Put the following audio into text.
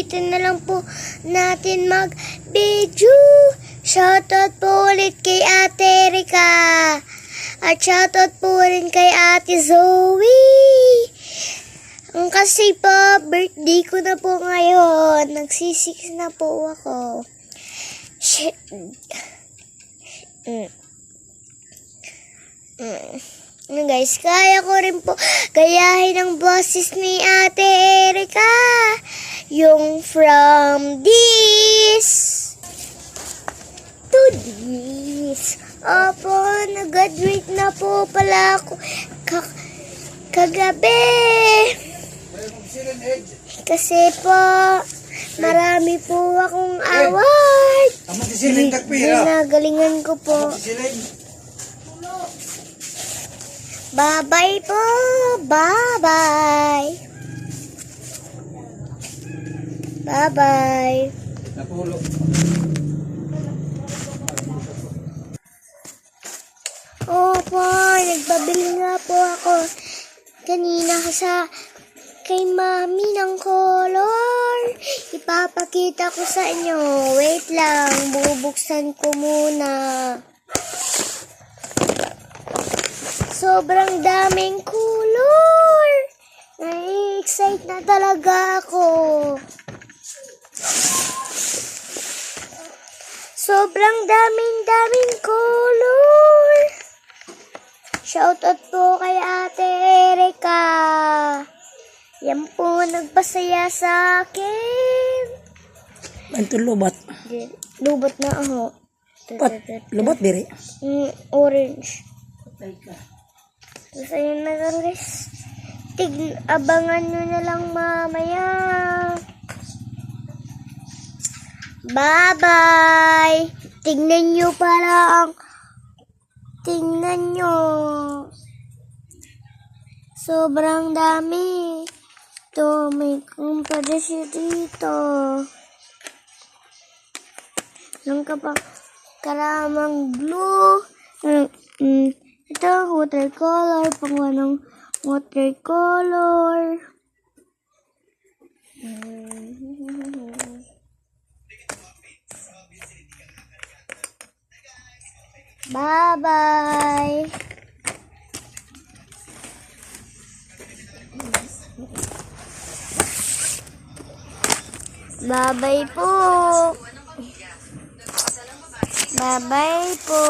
dito na lang po natin mag-video. Shoutout po ulit kay Ate Erika. At shoutout po rin kay Ate Zoe. Kasi po, birthday ko na po ngayon. Nagsisix na po ako. Guys, kaya ko rin po gayahin ang boses ni Ate Erika. Yung from this to this. Opo, nag-graduate na po pala ako kagabi. Kasi po, marami po akong award. Ginagalingan ko po. Bye-bye po. Bye-bye. Bye-bye. Opo, nagbabili nga po ako kanina kay Mami ng color. Ipapakita ko sa inyo. Wait lang, bubuksan ko muna. Sobrang daming color. Nai-excite na talaga ako. Sobrang daming color. Shoutout po kay Ate Erika. Yan po nagpasaya sa akin. Ito lubat. Lubat na ako. Lubat biri? Orange. Tapos ayun na guys. Abangan nyo na lang mamaya. Bye-bye. Tingnan nyo pala tingnan nyo. Sobrang dami. Ito, may kompresyo dito. Lang ka pa karamang blue. Ito, watercolor. Pangwa ng watercolor. Bye-bye. Bye-bye po. Bye-bye po.